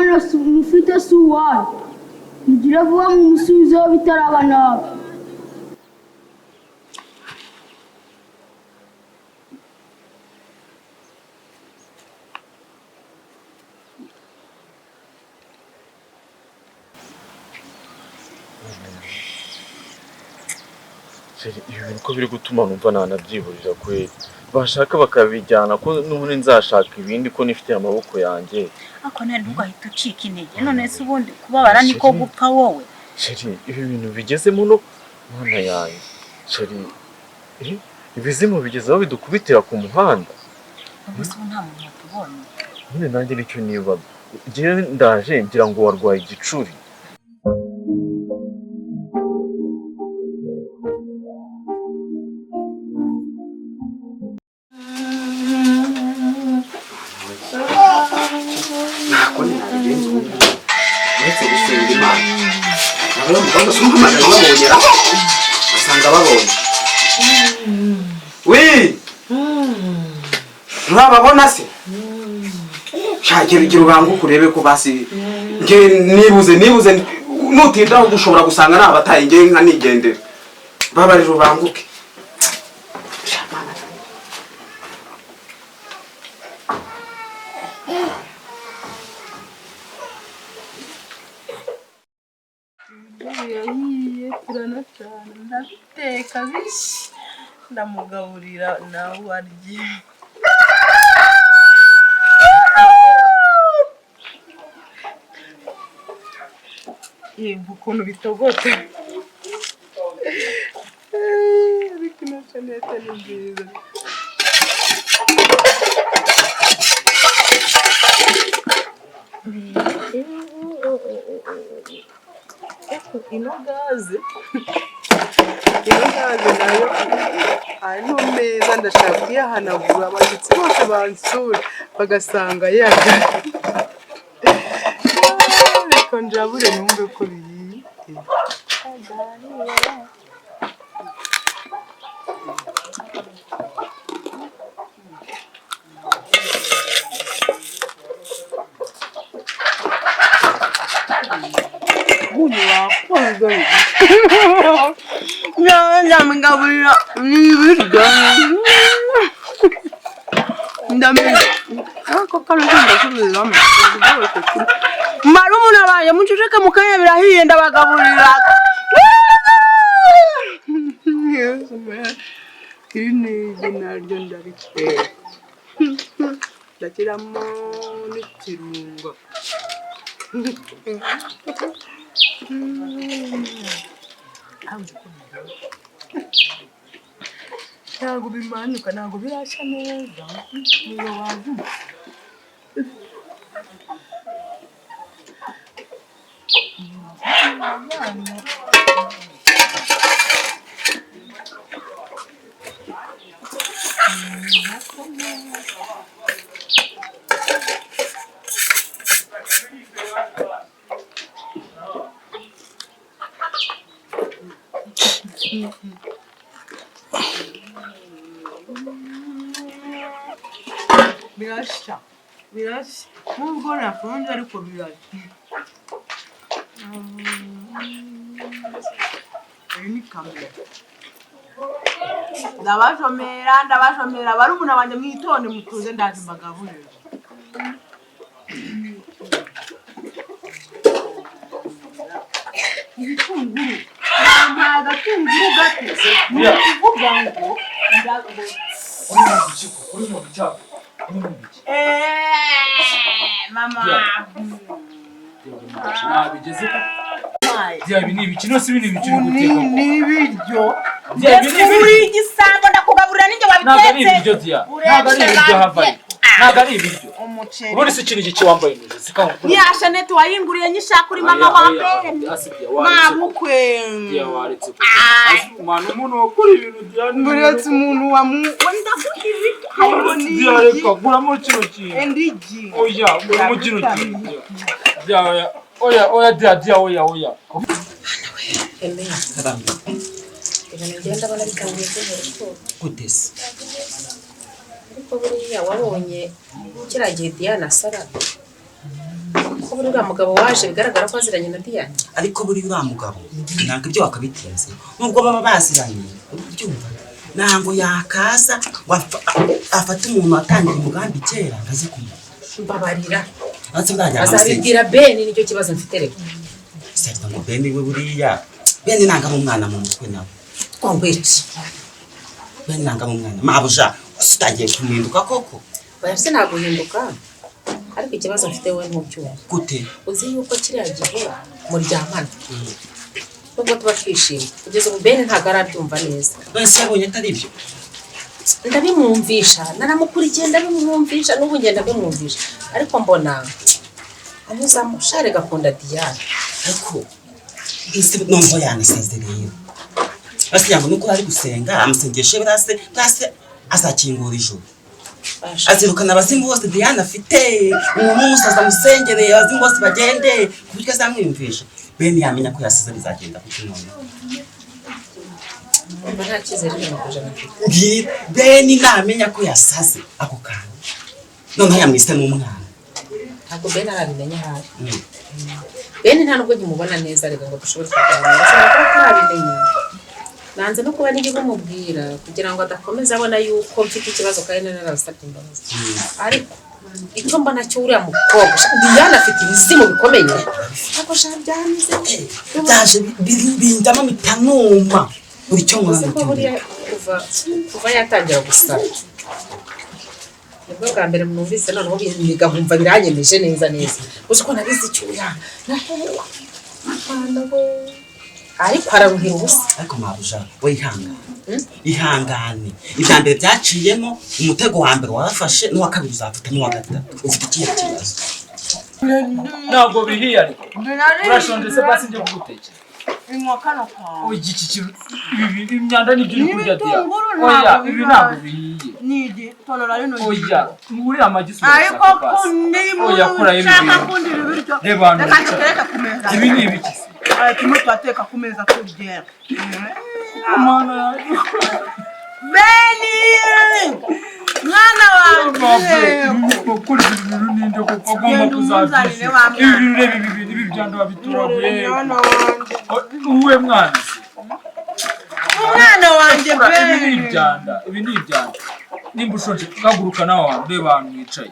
umwana mufite suwari mugira vuba mu musubizo bitaraba nabi. Ibintu ko biri gutuma numva ntanabyiburira kweli. Bashaka bakabijyana ko n'ubundi nzashaka ibindi ko nifite amaboko yanjye. Ako nari ntugahita ucika intege. None se ubundi kubabara niko gupfa wowe. Sheri, ibi bintu bigezemo no mwana yanjye. Sheri, ibizimu bigeze aho bidukubitira ku muhanda. Ubuse nta muntu tubonye. None nanjye nicyo nibaza. Ngiye ndaje ngira ngo warwaye igicuri. Nababona se shakira ubangu kurebe ko basi nge nibuze nutinda ugushobora gusanga nabataye nge nka nigendera babarira ubanguke ndateka bishi ndamugaburira nawe arye. Ukuntu bitogota ariko nacyo neza ni byiza. Ino gaze nayo ari no meza ndashaka kuyahanagura abashyitsi bose bansura bagasanga yaga reka njabure numve ko biyiye. Munyu wakoze ndamgaburira n'ibiryo ndamenya ako kanakunda kubizamo marumuna baye muceceka mukanya birahiye ndabagaburira. Ini naryo ndarikera ndakiramo n'ikirungo. Ntabwo bimanuka ntabwo birasha neza niyo wazi birasha nubwo nafunze ariko birasha. Ni kamera ndabajomera barumuna banje mwitonde mutuze ndazi mbagaburira. Ibitunguru agatunguru gateze ni ukuvuga ngo mama nabigeze byabi ni ibikino si bini bikiri guteka ni ibiryo uri igisambo ndakugaburira ninjye wabitetse. ntago ari ibiryo dia ntago ari ibiryo havaye ntago ari ibiryo ubundi si ikintu giki wambaye nuje sikaho ya Shanete wayinguriye nyishaka uri mama wambaye mabukwe dia waretse mwana umuntu wakora ibintu dia muretse umuntu wenda kukibi harimo dia reka guramo kino kintu endigi oya guramo kino kintu dia oya dia oya Emeye karamba ibintu ngenda bana bitangiye kuvuga gutese ariko buriya wabonye kiragiye Diane Sara ko buri uriya mugabo waje bigaragara ko aziranye na Diane. ariko buri uriya mugabo ntabwo ibyo wakabitinze nubwo baba baziranye ubyumva ntabwo yakaza afata umuntu watangira umugambi kera akazi Mbabarira. kumbabarira Azabibwira Ben nicyo kibazo mfite rero. Sasa ngo Ben we buriya Ben nanga mu mwana mu mutwe nawe Kwambeki. Ben nanga mu mwana mabuja usitagiye kuminduka koko Bayafise naguhinduka. Ariko ikibazo mfite we ntubyumva. gute Uzi yuko kiriya gihe muryamana. Nubwo tuba twishimye kugeza ubu Ben ntabwo arabyumva neza. none yabonye atari byo Ndabimwumvisha naramukurikiye ndabimwumvisha n'ubu ngenda ndabimwumvisha ariko mbona amuzamushare gakunda Diane ariko isi nombo yanisezereye asiyango nuko ari gusenga amusengeshe brase azakingura ijuru azirukana abazimu bose Diane afite umusaza musengereye abazimu bose bagende kuburyo azamwimvisha Ben yamenya ko yasize bizagenda kuko none nta cyizere cyo kujana Ben namenya ko yasaze ako kantu none yamwise n'umwana ntabwo Ben arabimenya hafi Ben nta nubwo nkimubona neza reka ngo dushobore kuganira cyangwa ko arabimenya nanze no kuba nigi kumubwira kugira ngo adakomeza abona yuko mfite ikibazo kandi narasabye imbabazi ariko icyo mbona cyo uriya mukobwa Diane afite ibizimu bikomeye ako shabyanize byaje bindamo mitanuma buri cyo Uzi ko buriya kuva yatangira gusara nibwo bwa mbere mwumvise noneho biniga nkumva biranyemeje neza uzi ko nabizi icyuya ariko araruhira ubusa ariko mabuja we ihangane ibya mbere byaciyemo umutego wa mbere warafashe n'uwa kabiri uzafata n'uwa gatatu ufite ikihe kibazo ntabwo bihiye ariko urashonje se basi njye kugutekera Inkokano kwa. Igiki imyanda nibyo uri kurya dia. Oya ibi ntabwo bihiye. Nigi tonora rino. Oya uri amagisi. Ariko kundi mu. Oya kora ibi. Shaka kundi ibiryo. Reba hano. Reka kumeza. Ibi ni ibiki se? Kimwe twateka kumeza kurya. Amana. Beni! Mwana wanjye. Kuri ibintu ninde koko agomba kuzabisha. Ibi rebe ibi byanda babituraguye. Uwe mwana. Mwana wanjye Beni. Ibi ni ibyanda. Nimba ushonje gaguruka nawe reba hano wicaye.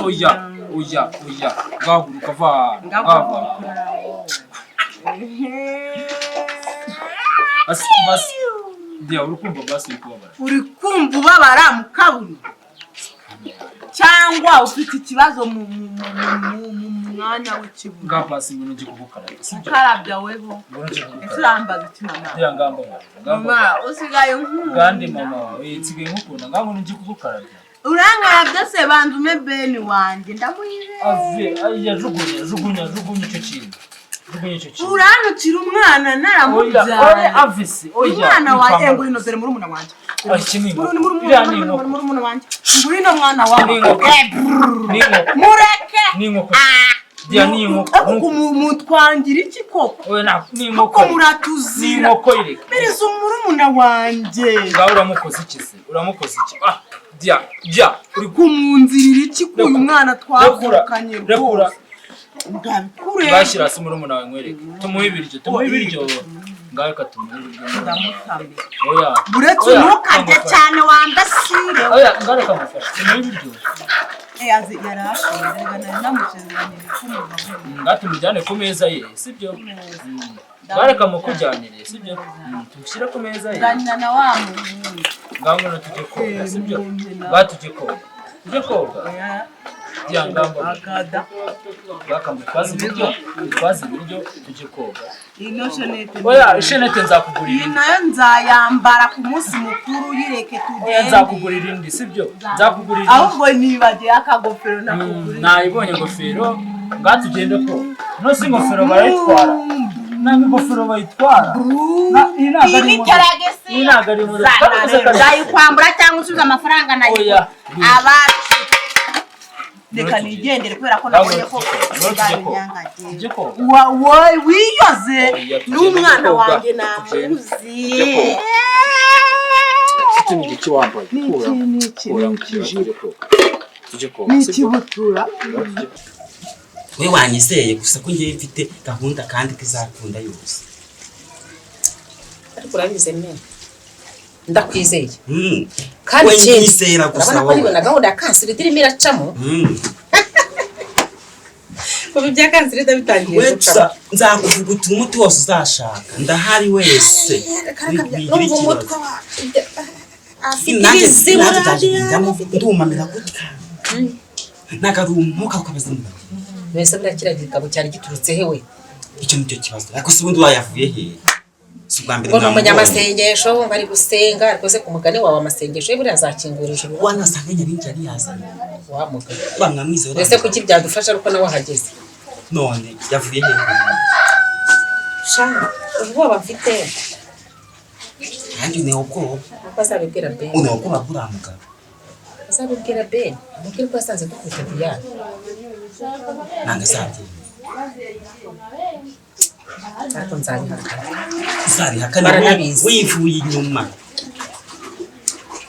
Oya. Gaguruka va. Bas. Dia urukumva basi kubabara. Uri kumva ubabara mu kabuno. Cyangwa ufite ikibazo mu mwanya w'ikibuno. Ngapasi ngo nje kugukarabya. Karabya weho. Esirambaza kimama. Dia ngamba. Mama usigaye nk'umuntu. Gandi mama tsigaye nkukunda ngango nje kugukarabya. Urangarabya se bandume Beni wanjye ndamuyire. Ave jugunya icyo kintu. Uranukira umwana naramubyara. Oya avisi. Oya. Umwana wa engo inozere muri umuna wanje. Muri umuna wanje. Ngwino mwana wawe. Mureke. Ninko. Dia ninko. Mutwangira iki koko? Oya ninko. Muratuzira. Ninko ireka. Biriza muri umuna wanje. Ngaho uramukoze iki se? Uramukoze iki? Dia uri kumunzirira iki ku mwana twavukanye rekura. Ndabikure. Bashira hasi muri umuna wawe nkwereke. Tumuhe ibiryo. Ngaho katumuhe ibiryo. Ndamutambe. Oya. Buretse ntukarye cyane wandasire. Oya ngare kamufasha. Tumuhe ibiryo. Azi yarashije namusezeranye bikumuva. Ngatumujyane ku meza ye, sibyo? Ngare kamukujyanire, sibyo? Tumushyira ku meza ye. Ganina na wa muntu. Ngaho no tujye koga, sibyo? Batujye koga. Tujye koga. Dia ngamba Agada. Bakamutwaza ibiryo tujye koga. Ino shenete. Oya shenete nzakugurira. Nayo nzayambara ku munsi mukuru yireke tugende. Nzakugurira indi sibyo? Nzakugurira. Ahubwo nibagiye akagofero nakugurira. Nayibonye ingofero ngatugende ko. No si ingofero barayitwara. Nanga ingofero bayitwara. Ini taragesi. Inagari mu. Ndayikwambura cyangwa usubiza amafaranga nayo. Oya. Abacu. Reka nigendere kubera ko nabonye ko wowe wiyoze n'umwana wanjye namuzi. Kitini gici wambaye. Ni ikibutura. we wanyizeye gusa ko ngiye mfite gahunda kandi kizakunda yose ariko urabize neza ndakwizeye kandi nyizera gusa urabona ko nibona gahunda ya kanseri irimo iracamo ko bya kanseri bitangiye guca nzakuvuga uti umuti wose uzashaka ndahari wese numva umutwe ndumamira gutya nagarumuka ukabaza mbese birakira gikabo cyari giturutse hewe icyo nicyo kibazo ariko se ubundi wayavuye he ngo umunyamasengesho bari gusenga arikoze ku mugani wawe amasengesho buri azakingurije wanasanga nyabingi yari yazanye wamuga bamwamwize mbese kuki byadufasha ariko nawe hageze none yavuye he sha ubwoba mfite kandi ni ubwoba uko azabibwira Ben uno ubwoba buramuga azabibwira Ben mubwire ko yasanze dukubita Diane nanga sabye ariko nzabihakana wivuye inyuma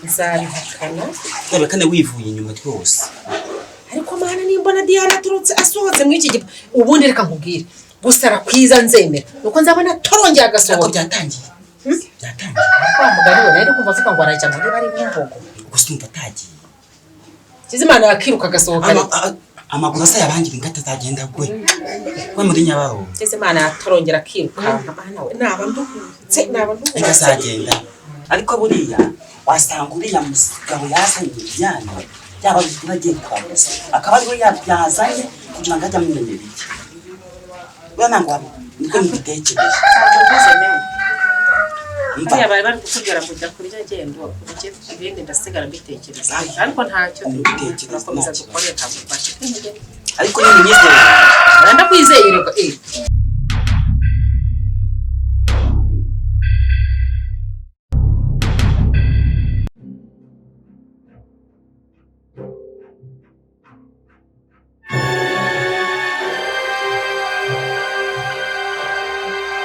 nzabihakana nabekane wivuye inyuma rwose ariko mana nimbona Diane aturutse asohotse mu iki gipo ubundi reka nkubwire gusara kwiza nzemera nuko nzabona torongera agasohoka byatangiye kwa mugari we nari kumva afika ngo arajya muri bari bimbogo gusumva tagiye Kizimana yakiruka agasohoka amaguru asa yabangira ingata zagenda gwe we muri nyabaro Kizimana yatorongera akiruka abana we naba ndutse ikazagenda ariko buriya wasanga uriya mugabo yazanye Diane yaba bagiye kwabuza akaba ariwe yazanye kugira ngo ajye amumenyera iki bana ngo niko nitekereje Iya bari kutugera kujya kurya gendo ugiye ibindi ndasigara mbitekereza ariko ntacyo turakomeza dukorera gufasha ariko nyine nyizera ndakwizeye reka